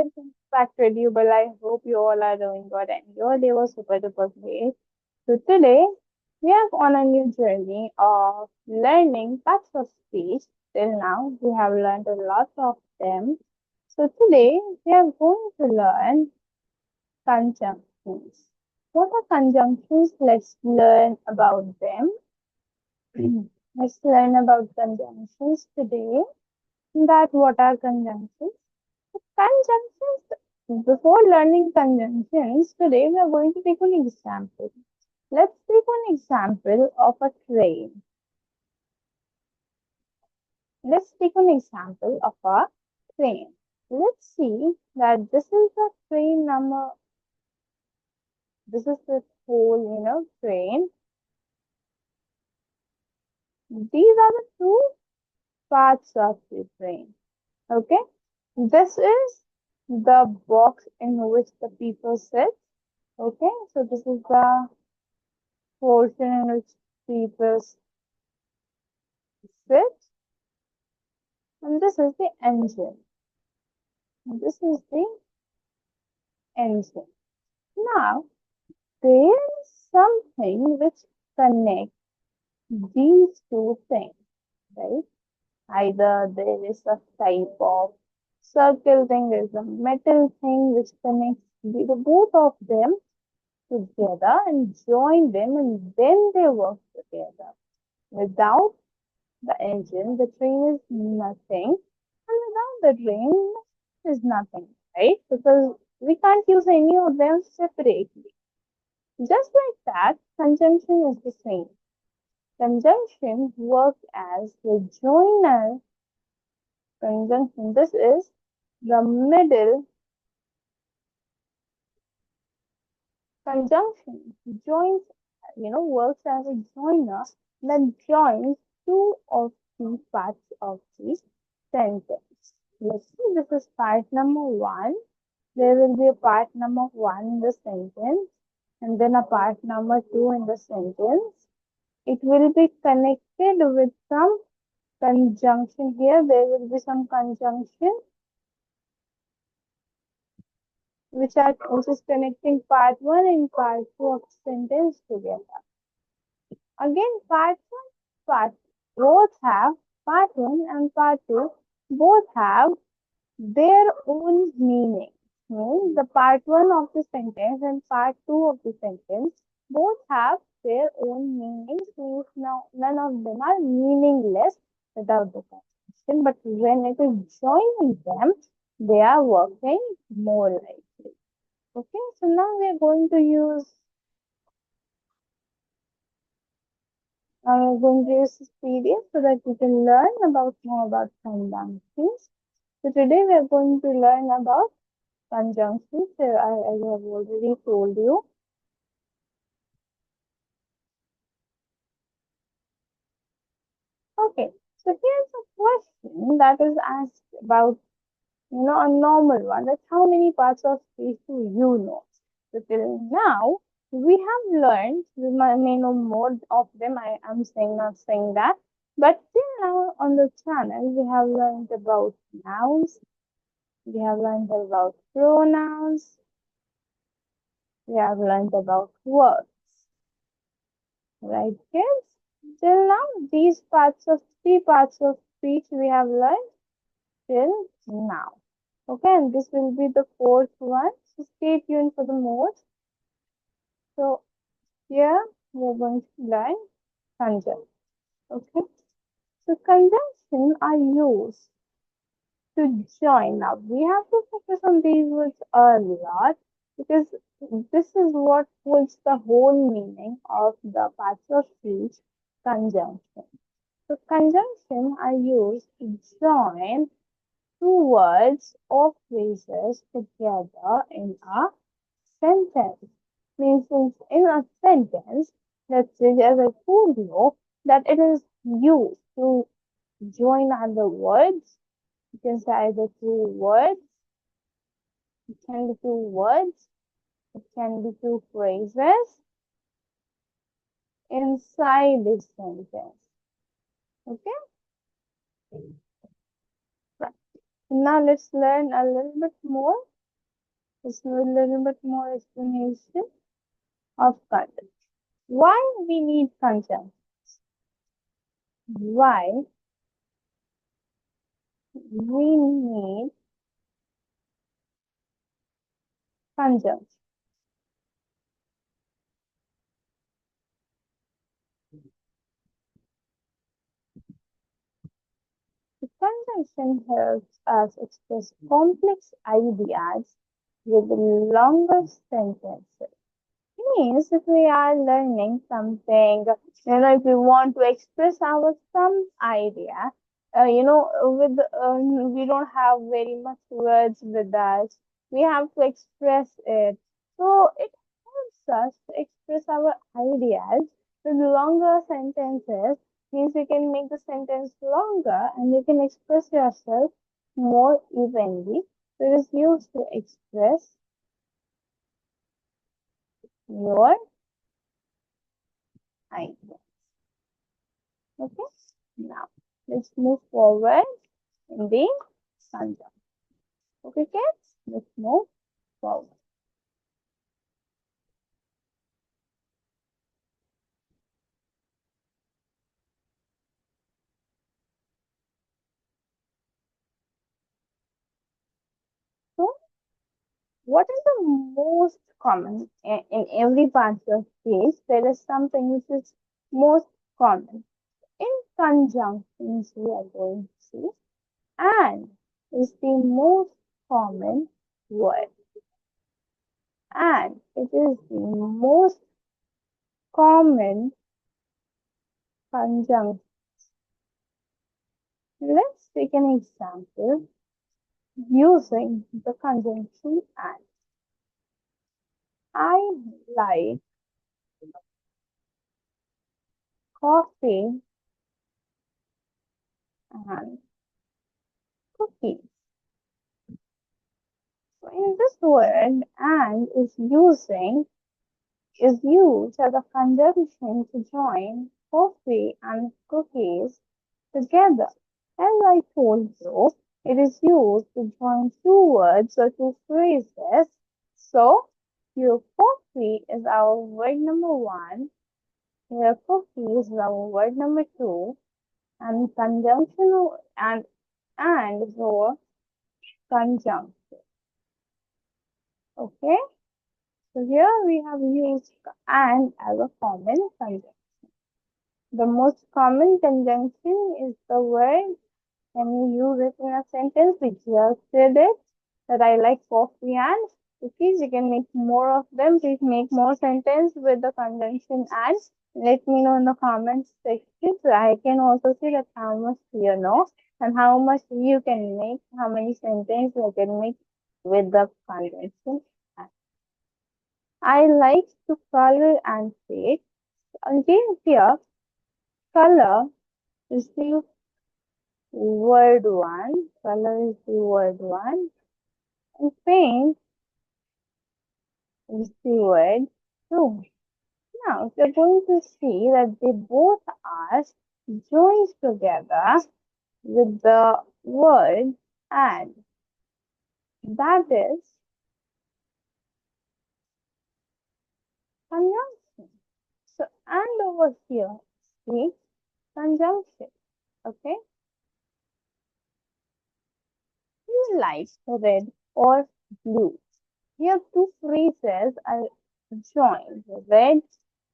day impacted you, but I hope you all are doing good and your day was super duper great. So today we are on a new journey of learning parts of speech. Till now we have learned a lot of them. So today we are going to learn conjunctions. What are conjunctions? Let's learn about them. Let's learn about conjunctions today. That what are conjunctions? Conjunctions. Before learning conjunctions, today we are going to take an example. Let's take an example of a train. Let's take an example of a train. Let's see that this is the train number. This is the whole, train. These are the two parts of the train. Okay. This is the box in which the people sit. Okay. So this is the portion in which people sit, and this is the engine. This is the engine. Now, there is something which connects these two things, right? Either there is a type of circle thing, there is a metal thing which connects the both of them together and join them, and then they work together. Without the engine, the train is nothing, and without the train is nothing, right? Because we can't use any of them separately. Just like that, conjunction is the same. Conjunction works as the joiner. Conjunction, this is the middle. Conjunction joins, works as a joiner that joins two of the parts of the sentence. Let's see, this is part number one. There will be a part number one in the sentence and then a part number two in the sentence. It will be connected with some conjunction here. There will be some conjunction which is connecting part one and part two of the sentence together. Again, part both have part one and part two both have their own meaning. Means the part one of the sentence and part two of the sentence both have their own meanings. Means now none of them are meaningless without the conjunction, but when it is joining them, they are working more likely. Okay, so now we are going to use this PDF so that we can learn about more about conjunctions. So today we are going to learn about conjunctions. I have already told you. Okay, so here's a question that is asked about, a normal one. That's how many parts of speech do you know? So till now, we have learned, we may know more of them. I am saying not saying that. But till now on the channel, we have learned about nouns, we have learned about pronouns, we have learned about verbs. Right, kids? Till now, three parts of speech we have learned till now. Okay, and this will be the fourth one. So stay tuned for the more. So here we are going to learn conjunction. Okay, so conjunction are used to join. Now we have to focus on these words a lot because this is what holds the whole meaning of the parts of speech conjunction. So conjunction are used to join two words or phrases together in a sentence. Means in a sentence, let's say as I told you that it is used to join other words. You can say either two words, it can be two words, it can be two phrases inside this sentence. Okay? Right. Now let's learn a little bit more. Let's do a little bit more explanation of conjunction. Why we need conjunction? Why we need conjunction? The conjunction helps us express complex ideas with longer sentences. Means if we are learning something, if we want to express our some idea, with we don't have very much words with us, we have to express it. So it helps us to express our ideas with longer sentences. Means you can make the sentence longer and you can express yourself more evenly. So it is used to express your idea. Okay, now let's move forward in the conjunction. Okay, kids, let's move forward. So, what is the most common in every part of case? There is something which is most common in conjunctions. We are going to see, and is the most common word, and it is the most common conjunction. Let's take an example using the conjunction and. I like coffee and cookies. So in this word, and is used as a conjunction to join coffee and cookies together. As I told you, it is used to join two words or two phrases. So your coffee is our word number one, your cookies is our word number two, and conjunction and for conjunction. Okay, so here we have used and as a common conjunction. The most common conjunction is the word. Can you use it in a sentence? We just did it. That I like coffee and cookies. You can make more of them. Please make more sentence with the conjunction and let me know in the comments section so I can also see that how much you know and how much you can make, how many sentences you can make with the conjunction. I like to color and paint. Again, here, color is the word one. Color is the word one. And paint is the word two. Now, we're going to see that they both are joined together with the word and. That is conjunction. So, and over here, see conjunction. Okay. You like red or blue. Here, two phrases are joined. Red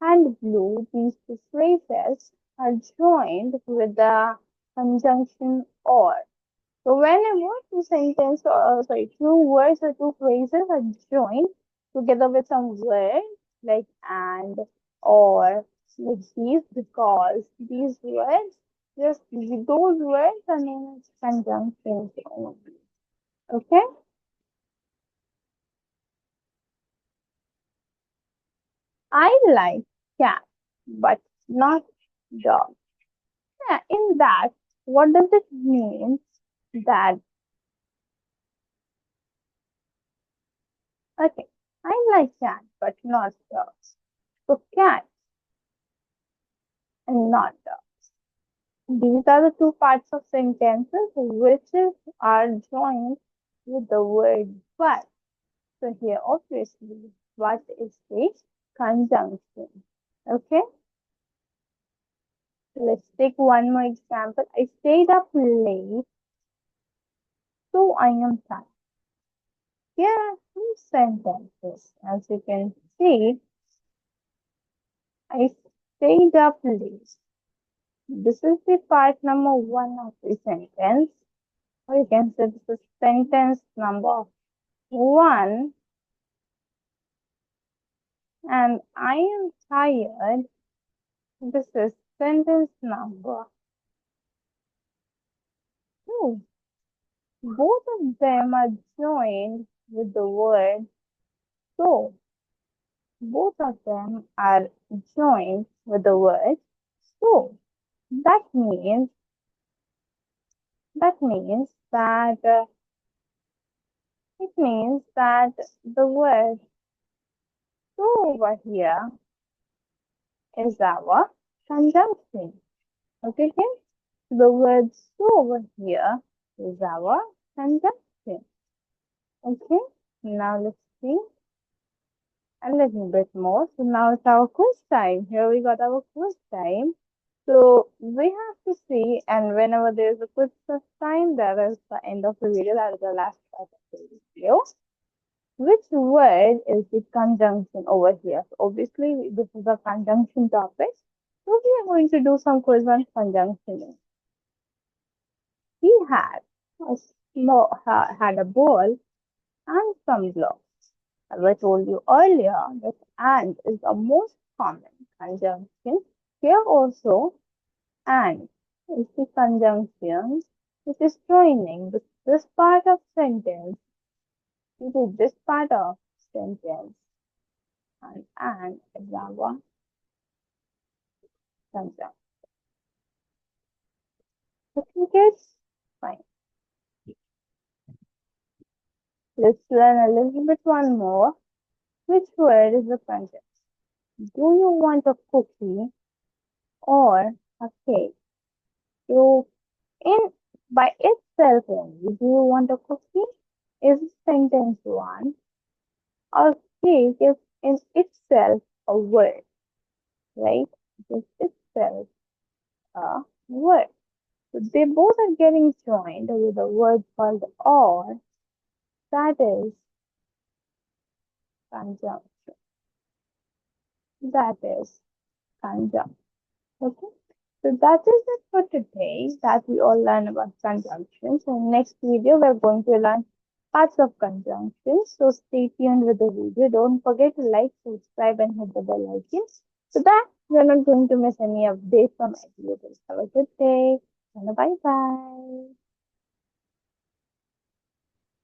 and blue, these two phrases are joined with the conjunction or. So whenever two sentences or two words or two phrases are joined together with some word like and or like these because these words just those words are known as conjunctions only. Okay? I like cat but not dog. Yeah, in that, what does it mean that okay, I like cat but not dogs. So cat and not dog. These are the two parts of sentences which are joined with the word but. So here obviously what is the conjunction? Okay, let's take one more example. I stayed up late, so I am tired. Here are some sentences. As you can see, I stayed up late. This is the part number one of the sentence. Or you can say this is sentence number one. And I am tired. This is sentence number two. Both of them are joined with the word so. Both of them are joined with the word so. That means that it means that the word so over here is our conjunction. Okay, kids? The word so over here is our conjunction. Okay, now let's see a little bit more. So now it's our quiz time. Here we got our quiz time. So we have to see, and whenever there is a quiz time, that is the end of the video. That is the last part of the video. Which word is the conjunction over here? So obviously, this is a conjunction topic. So we are going to do some quiz on conjunction. He had a ball and some blocks. As I told you earlier, that and is the most common conjunction. Here also, and is the conjunction which is joining this part of sentence to this part of sentence. And is our conjunction. Okay, kids? Fine. Let's learn a little bit one more. Which word is the conjunction? Do you want a cookie or a cake? So, in by itself only, do you want a cookie? Is sentence one, or cake is in itself a word, right? It is itself a word. So they both are getting joined with a word called or, that is conjunction. That is conjunction. Okay. So that is it for today that we all learn about conjunctions. So next video we're going to learn parts of conjunctions. So stay tuned with the video. Don't forget to like, subscribe and hit the bell icon so that you're not going to miss any updates from Educators. Have a good day and bye bye.